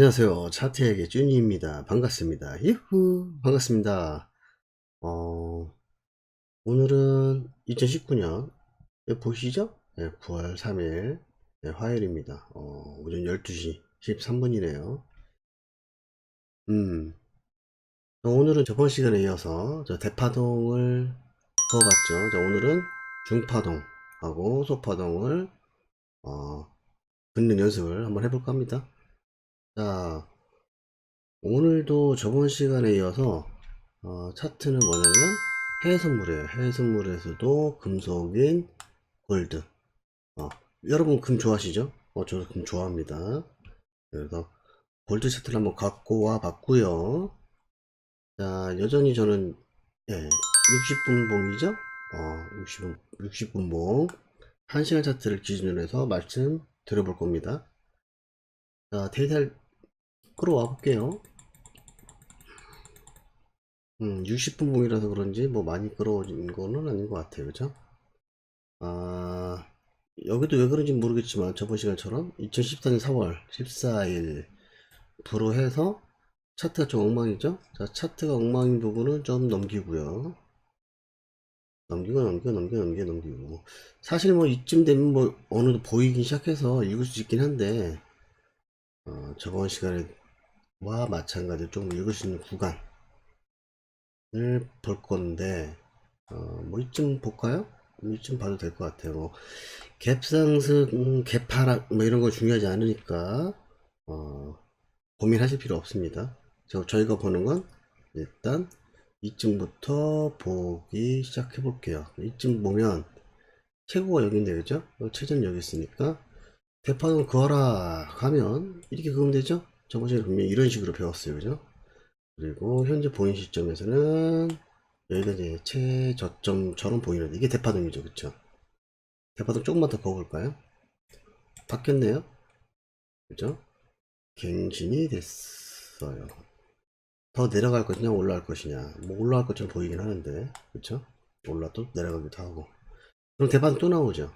안녕하세요. 차트에게 쭈니입니다. 반갑습니다. 유후 반갑습니다. 어, 오늘은 2019년 보시죠? 네, 9월 3일 네, 화요일입니다. 오전 12시 13분이네요. 오늘은 저번 시간에 이어서 대파동을 그어봤죠. 오늘은 중파동하고 소파동을 긋는 연습을 한번 해볼까 합니다. 자, 오늘도 저번 시간에 이어서 차트는 뭐냐면 해외선물이에요. 해외선물에서도 금속인 골드. 여러분 금 좋아하시죠? 저도 금 좋아합니다. 그래서 골드 차트를 한번 갖고 와 봤고요. 자, 여전히 저는 60분봉이죠? 60분봉 1시간 차트를 기준으로 해서 말씀 드려볼 겁니다. 자, 데이터를 끌어와 볼게요. 60분봉이라서 그런지 뭐 많이 끌어오진 거는 아닌 것 같아요. 그죠? 여기도 왜 그런지 모르겠지만 저번 시간처럼 2014년 4월 14일 부로 해서 차트가 좀 엉망이죠? 자, 차트가 엉망인 부분은 좀 넘기고요. 넘기고. 사실 뭐 이쯤 되면 뭐 어느 정도 보이긴 시작해서 읽을 수 있긴 한데, 저번 시간에와 마찬가지로 좀 읽을 수 있는 구간을 볼 건데, 뭐 이쯤 볼까요? 이쯤 봐도 될 것 같아요. 뭐 갭상승, 갭하락 뭐 이런 거 중요하지 않으니까 고민하실 필요 없습니다. 저희가 보는 건 일단 이쯤부터 보기 시작해 볼게요. 이쯤 보면 최고가 여기인데 그죠? 최저는 여기 있으니까 대파동 그어라 하면 이렇게 그으면 되죠? 저번 시간에 분명히 이런 식으로 배웠어요. 그죠? 그리고 현재 보인 시점에서는 여기가 이제 최저점처럼 보이는데 이게 대파동이죠. 그쵸? 대파동 조금만 더 그어볼까요? 바뀌었네요. 그죠? 갱신이 됐어요. 더 내려갈 것이냐 올라갈 것이냐 뭐 올라갈 것처럼 보이긴 하는데 그쵸? 올라 또 내려가기도 하고 그럼 대파동 또 나오죠.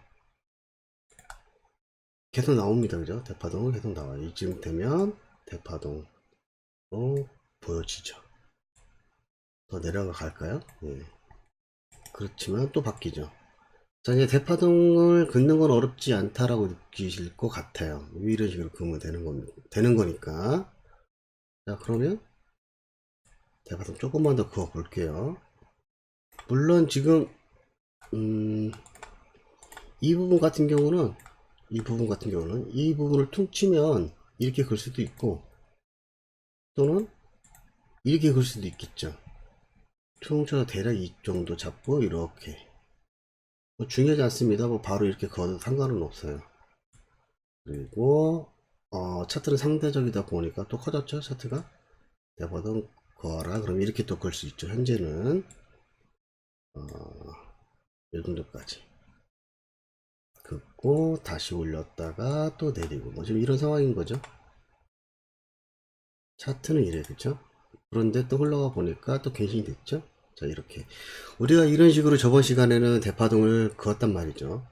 계속 나옵니다. 그죠? 대파동은 계속 나와요. 이쯤 되면 대파동으로 보여지죠. 더 내려가 갈까요? 예. 그렇지만 또 바뀌죠. 자, 이제 대파동을 긋는 건 어렵지 않다라고 느끼실 것 같아요. 이런 식으로 그으면 되는 거니까. 자, 그러면 대파동 조금만 더 그어 볼게요. 물론 지금 이 부분 같은 경우는 이 부분을 퉁 치면 이렇게 글 수도 있고 또는 이렇게 글 수도 있겠죠. 퉁쳐서 대략 이 정도 잡고 이렇게 뭐 중요하지 않습니다. 뭐 바로 이렇게 그어도 상관은 없어요. 그리고 차트는 상대적이다 보니까 또 커졌죠. 차트가 대보던 그어라 그럼 이렇게 또 걸 수 있죠. 현재는 이 정도까지 긋고 다시 올렸다가 또 내리고 뭐 지금 이런 상황인 거죠. 차트는 이래 그죠. 그런데 또 흘러가 보니까 또 갱신이 됐죠. 자, 이렇게 우리가 이런 식으로 저번 시간에는 대파동을 그었단 말이죠.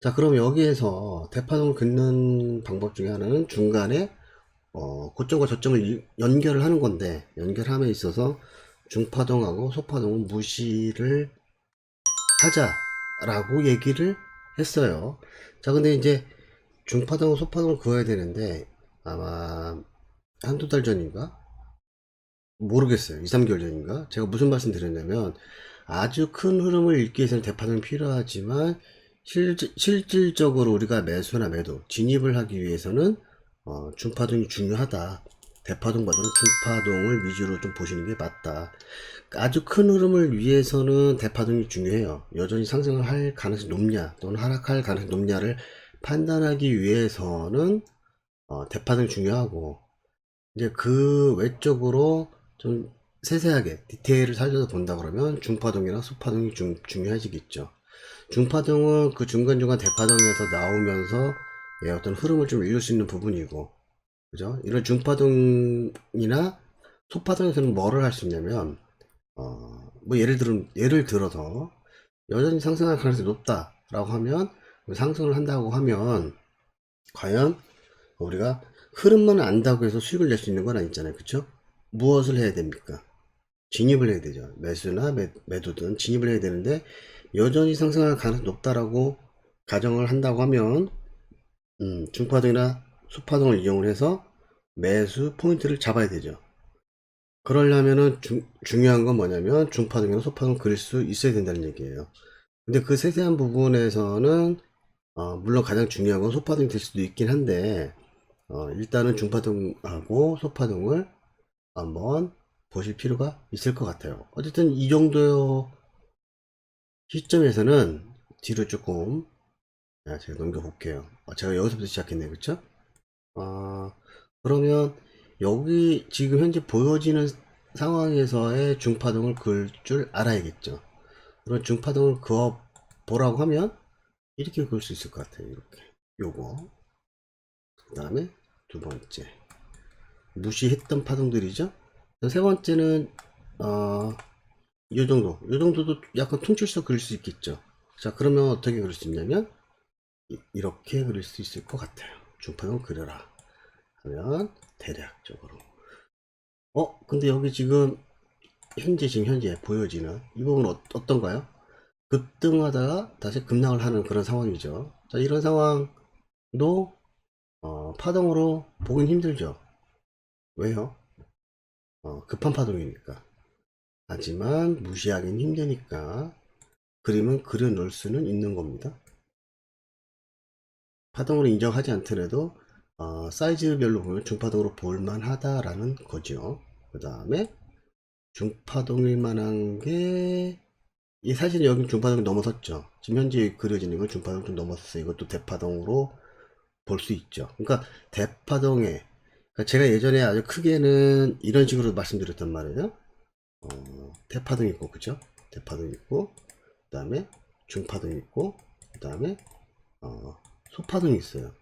자, 그럼 여기에서 대파동을 긋는 방법 중에 하나는 중간에 고점과 저점을 연결을 하는 건데, 연결함에 있어서 중파동하고 소파동은 무시를 하자라고 얘기를 했어요. 자, 근데 이제 중파동, 소파동을 그어야 되는데 아마 한두 달 전인가? 모르겠어요. 2, 3개월 전인가? 제가 무슨 말씀 드렸냐면 아주 큰 흐름을 읽기 위해서는 대파동이 필요하지만 실질적으로 우리가 매수나 매도, 진입을 하기 위해서는 중파동이 중요하다. 대파동보다는 중파동을 위주로 좀 보시는 게 맞다. 아주 큰 흐름을 위해서는 대파동이 중요해요. 여전히 상승을 할 가능성이 높냐 또는 하락할 가능성이 높냐를 판단하기 위해서는 대파동이 중요하고 이제 그 외적으로 좀 세세하게 디테일을 살려서 본다 그러면 중파동이나 소파동이 중요해지겠죠. 중파동은 그 중간중간 대파동에서 나오면서 어떤 흐름을 좀 읽을 수 있는 부분이고, 그죠? 이런 중파동이나 소파동에서는 뭐를 할 수 있냐면, 뭐 예를 들어서 여전히 상승할 가능성이 높다라고 하면 상승을 한다고 하면 과연 우리가 흐름만 안다고 해서 수익을 낼 수 있는 건 아니잖아요. 그쵸? 무엇을 해야 됩니까? 진입을 해야 되죠. 매수나 매도든 진입을 해야 되는데 여전히 상승할 가능성이 높다라고 가정을 한다고 하면 중파동이나 소파동을 이용을 해서 매수 포인트를 잡아야 되죠. 그러려면은 중요한 건 뭐냐면 중파동이나 소파동 그릴 수 있어야 된다는 얘기예요. 근데 그 세세한 부분에서는 물론 가장 중요한 건 소파동이 될 수도 있긴 한데 일단은 중파동하고 소파동을 한번 보실 필요가 있을 것 같아요. 어쨌든 이 정도 시점에서는 뒤로 조금 제가 넘겨볼게요. 제가 여기서부터 시작했네요. 그쵸? 그러면 여기 지금 현재 보여지는 상황에서의 중파동을 그을 줄 알아야겠죠. 그런 중파동을 그어 보라고 하면 이렇게 그을 수 있을 것 같아요. 이렇게 요거 그 다음에 두 번째 무시했던 파동들이죠. 세 번째는 요 정도도 약간 퉁칠서 그릴 수 있겠죠. 자, 그러면 어떻게 그릴 수 있냐면 이렇게 그릴 수 있을 것 같아요. 중파동 그려라 하면 대략적으로 근데 여기 지금 현재 보여지는 이 부분 어떤가요? 급등하다가 다시 급락을 하는 그런 상황이죠. 자, 이런 상황도 파동으로 보긴 힘들죠. 왜요? 급한 파동이니까. 하지만 무시하기는 힘드니까 그림은 그려 놓을 수는 있는 겁니다. 파동으로 인정하지 않더라도 사이즈별로 보면 중파동으로 볼만하다라는 거죠. 그 다음에 중파동일 만한 게 사실 여기 중파동 넘어섰죠. 지금 현재 그려지는 건 중파동 좀 넘었어요. 이것도 대파동으로 볼 수 있죠. 그러니까 대파동에 그러니까 제가 예전에 아주 크게는 이런 식으로 말씀드렸단 말이에요. 대파동 있고 그죠? 대파동 있고 그 다음에 중파동 있고 그 다음에 소파동이 있어요.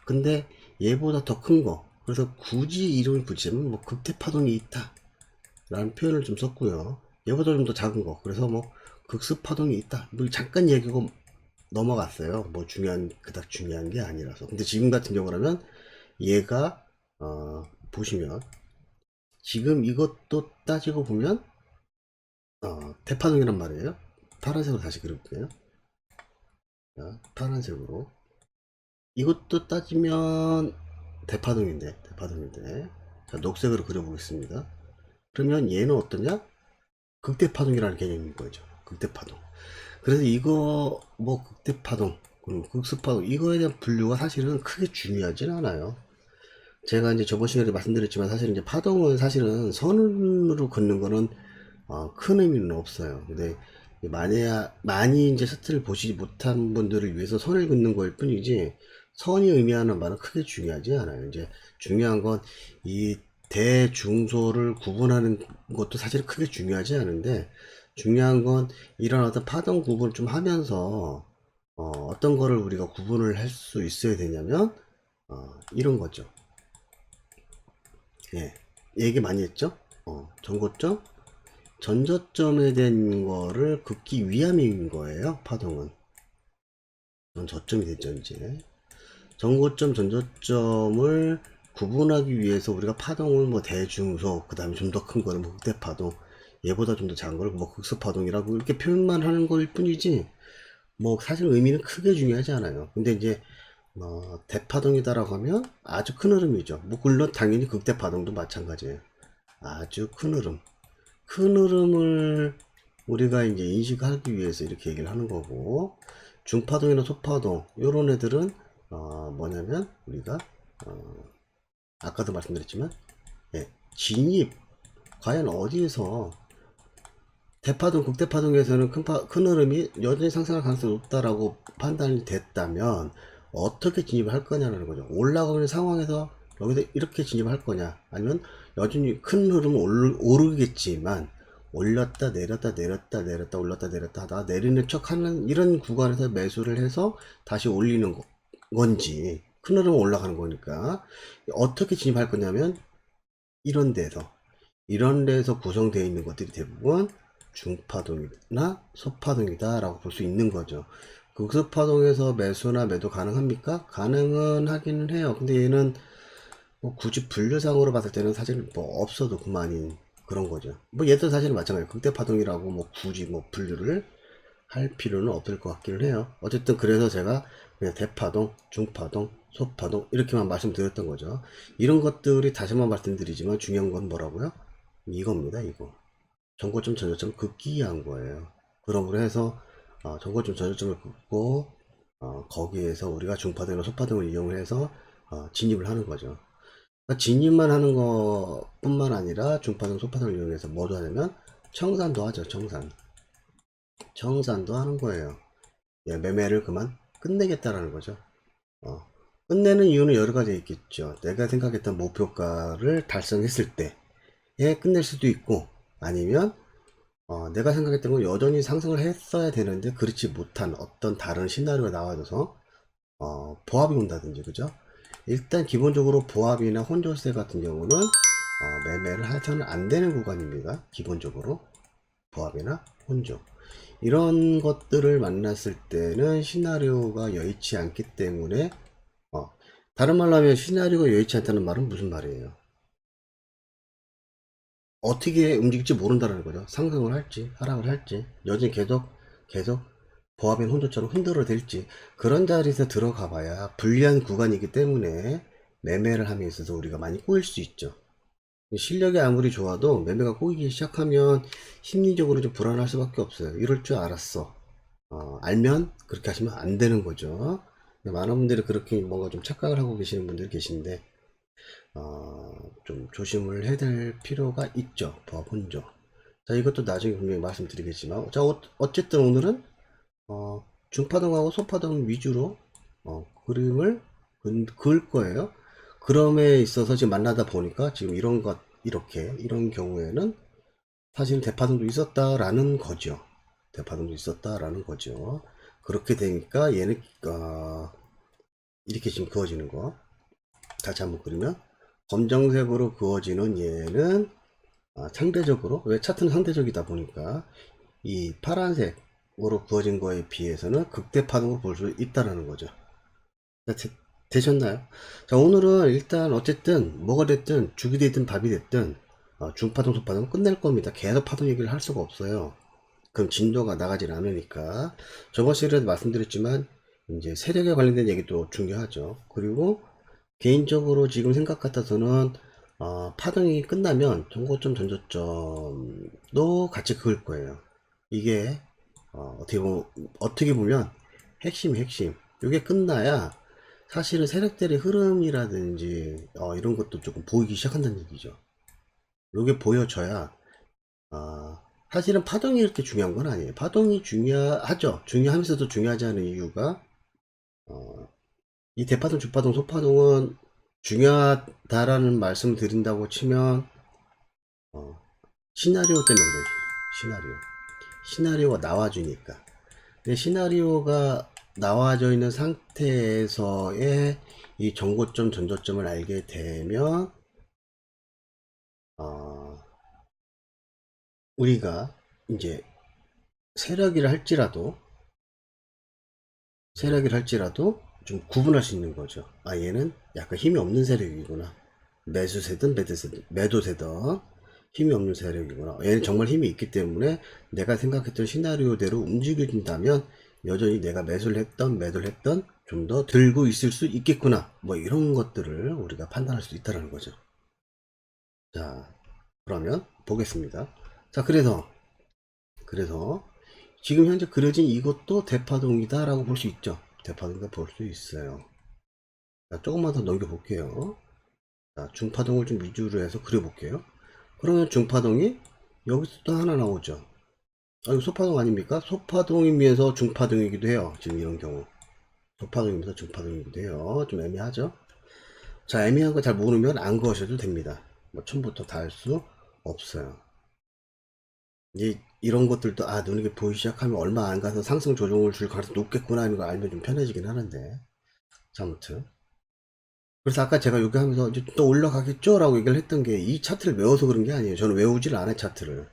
근데 얘보다 더 큰 거. 그래서 굳이 이름을 붙이면 뭐 극대파동이 있다 라는 표현을 좀 썼고요. 얘보다 좀 더 작은 거. 그래서 뭐 극습파동이 있다. 뭐 잠깐 얘기하고 넘어갔어요. 뭐 그닥 중요한 게 아니라서. 근데 지금 같은 경우라면 얘가 보시면 지금 이것도 따지고 보면 대파동이란 말이에요. 파란색으로 다시 그려볼게요. 자, 파란색으로 이것도 따지면 대파동인데 자, 녹색으로 그려보겠습니다. 그러면 얘는 어떠냐? 극대파동이라는 개념인 거죠. 극대파동. 그래서 이거 뭐 극대파동 극습파동 이거에 대한 분류가 사실은 크게 중요하진 않아요. 제가 이제 저번 시간에 말씀드렸지만 사실은 이제 파동은 사실은 선으로 걷는 거는 큰 의미는 없어요. 근데 많이 이제 차트를 보시지 못한 분들을 위해서 선을 긋는 거일 뿐이지 선이 의미하는 말은 크게 중요하지 않아요. 이제 중요한 건 이 대중소를 구분하는 것도 사실 크게 중요하지 않은데 중요한 건 이런 어떤 파동 구분을 좀 하면서 어떤 거를 우리가 구분을 할 수 있어야 되냐면 이런 거죠. 예, 얘기 많이 했죠. 전고점 전저점에 대한 거를 긋기 위함인 거예요. 파동은 저점이 됐죠. 이제 전고점 전저점을 구분하기 위해서 우리가 파동을 뭐 대중소 그 다음에 좀 더 큰 거는 뭐 극대파동 얘보다 좀 더 작은 걸 뭐 극소파동이라고 이렇게 표현만 하는 거일 뿐이지 뭐 사실 의미는 크게 중요하지 않아요. 근데 이제 대파동이다라고 하면 아주 큰 흐름이죠. 뭐 물론 당연히 극대파동도 마찬가지예요. 아주 큰 흐름을 우리가 이제 인식하기 위해서 이렇게 얘기를 하는 거고 중파동이나 소파동 이런 애들은 뭐냐면 우리가 아까도 말씀드렸지만 진입 과연 어디에서 대파동 극대파동에서는 큰 흐름이 여전히 상승할 가능성이 높다라고 판단이 됐다면 어떻게 진입을 할 거냐는 거죠. 올라가는 상황에서 여기서 이렇게 진입을 할 거냐 아니면 여전히 큰 흐름은 오르겠지만 올렸다 내렸다 올렸다 내렸다 하다가 내리는 척 하는 이런 구간에서 매수를 해서 다시 올리는 건지 큰 흐름은 올라가는 거니까 어떻게 진입할 거냐면 이런 데에서 구성되어 있는 것들이 대부분 중파동이나 소파동이다 라고 볼 수 있는 거죠. 극소파동에서 매수나 매도 가능합니까? 가능은 하기는 해요. 근데 얘는 뭐 굳이 분류상으로 봤을 때는 사실 뭐 없어도 그만인 그런 거죠. 뭐 얘도 사실은 마찬가지예요. 극대 파동이라고 뭐 굳이 뭐 분류를 할 필요는 없을 것 같기는 해요. 어쨌든 그래서 제가 그냥 대파동, 중파동, 소파동 이렇게만 말씀드렸던 거죠. 이런 것들이 다시 한번 말씀드리지만 중요한 건 뭐라고요? 이겁니다. 이거 정고점 전저점 긋기한 거예요. 그러므로 해서 정고점 전저점을 긋고 거기에서 우리가 중파동이나 소파동을 이용을 해서 진입을 하는 거죠. 그러니까 진입만 하는 것뿐만 아니라 중파동, 소파동을 이용해서 뭐도 하냐면 청산도 하죠. 청산도 하는 거예요. 예, 매매를 그만 끝내겠다라는 거죠. 어, 끝내는 이유는 여러 가지 있겠죠. 내가 생각했던 목표가를 달성했을 때에 끝낼 수도 있고, 아니면 내가 생각했던 건 여전히 상승을 했어야 되는데 그렇지 못한 어떤 다른 시나리오가 나와줘서 보합이 온다든지, 그죠? 일단 기본적으로 보합이나 혼조세 같은 경우는 매매를 해서는 안 되는 구간입니다. 기본적으로 보합이나 혼조 이런 것들을 만났을 때는 시나리오가 여의치 않기 때문에 어, 다른 말로 하면 시나리오가 여의치 않다는 말은 무슨 말이에요? 어떻게 움직일지 모른다는 거죠. 상승을 할지 하락을 할지 여전히 계속 보합인 혼조처럼 흔들어 댈지 그런 자리에서 들어가 봐야 불리한 구간이기 때문에 매매를 함에 있어서 우리가 많이 꼬일 수 있죠. 실력이 아무리 좋아도 매매가 꼬이기 시작하면 심리적으로 좀 불안할 수밖에 없어요. 이럴 줄 알았어. 알면 그렇게 하시면 안 되는 거죠. 많은 분들이 그렇게 뭔가 좀 착각을 하고 계시는 분들이 계신데 좀 조심을 해야 될 필요가 있죠. 부합 혼조. 자, 이것도 나중에 분명히 말씀드리겠지만, 자, 어쨌든 오늘은 중파동하고 소파동 위주로 그림을 그을 거예요. 그럼에 있어서 지금 만나다 보니까 지금 이런 것 이렇게 이런 경우에는 사실 대파동도 있었다라는 거죠. 대파동도 있었다라는 거죠. 그렇게 되니까 얘는 이렇게 지금 그어지는 거 다시 한번 그리면 검정색으로 그어지는 얘는 상대적으로 왜 차트는 상대적이다 보니까 이 파란색으로 그어진 거에 비해서는 극대 파동으로 볼 수 있다라는 거죠. 되셨나요? 자, 오늘은 일단 어쨌든 뭐가 됐든 죽이 됐든 밥이 됐든 중파동 소파동 끝낼 겁니다. 계속 파동 얘기를 할 수가 없어요. 그럼 진도가 나가질 않으니까. 저번 시간에도 말씀드렸지만 이제 세력에 관련된 얘기도 중요하죠. 그리고 개인적으로 지금 생각 같아서는 파동이 끝나면 정고점 전저점도 같이 그을 거예요. 이게 어떻게 보면 핵심 이게 끝나야 사실은 세력들의 흐름이라든지 이런 것도 조금 보이기 시작한다는 얘기죠. 이게 보여져야 사실은 파동이 이렇게 중요한 건 아니에요. 파동이 중요하죠. 중요하면서도 중요하지 않은 이유가 이 대파동, 주파동, 소파동은 중요하다라는 말씀을 드린다고 치면 시나리오 때문에 그래요. 시나리오가 나와주니까. 근데 시나리오가 나와져 있는 상태에서의 이 정고점, 전저점을 알게 되면 우리가 이제 세력이라 할지라도 좀 구분할 수 있는 거죠. 얘는 약간 힘이 없는 세력이구나. 매수세든 매도세든 힘이 없는 세력이구나. 얘는 정말 힘이 있기 때문에 내가 생각했던 시나리오대로 움직여진다면 여전히 내가 매수를 했던 매도를 했던 좀 더 들고 있을 수 있겠구나. 뭐 이런 것들을 우리가 판단할 수 있다는 거죠. 자, 그러면 보겠습니다. 자, 그래서 지금 현재 그려진 이것도 대파동이다 라고 볼 수 있죠. 대파동이다 볼 수 있어요. 자, 조금만 더 넘겨 볼게요. 자, 중파동을 좀 위주로 해서 그려볼게요. 그러면 중파동이 여기서 또 하나 나오죠. 이거 소파동 아닙니까? 소파동이면서 중파동이기도 해요. 지금 이런 경우. 소파동이면서 중파동이기도 해요. 좀 애매하죠? 자, 애매한 거 잘 모르면 안 그으셔도 됩니다. 뭐 처음부터 다 할 수 없어요. 이런 것들도 눈에 보이기 시작하면 얼마 안 가서 상승 조정을 줄 가능성이 높겠구나 하는 걸 알면 좀 편해지긴 하는데. 자, 아무튼 그래서 아까 제가 여기 하면서 이제 또 올라가겠죠 라고 얘기를 했던 게 이 차트를 외워서 그런 게 아니에요. 저는 외우질 않아요. 차트를.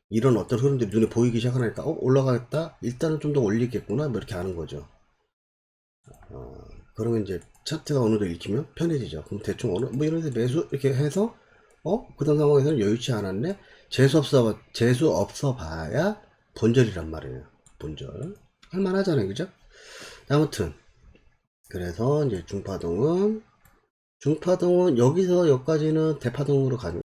이런 어떤 흐름들이 눈에 보이기 시작하니까 올라가겠다 일단은 좀 더 올리겠구나 뭐 이렇게 하는 거죠. 그러면 이제 차트가 어느 정도 읽히면 편해지죠. 그럼 대충 어느 뭐 이런 데 매수 이렇게 해서 그런 상황에서는 여유치 않았네. 재수 없어 봐야 본절이란 말이에요. 본절 할만하잖아요, 그죠? 아무튼 그래서 이제 중파동은 여기서 여기까지는 대파동으로 가는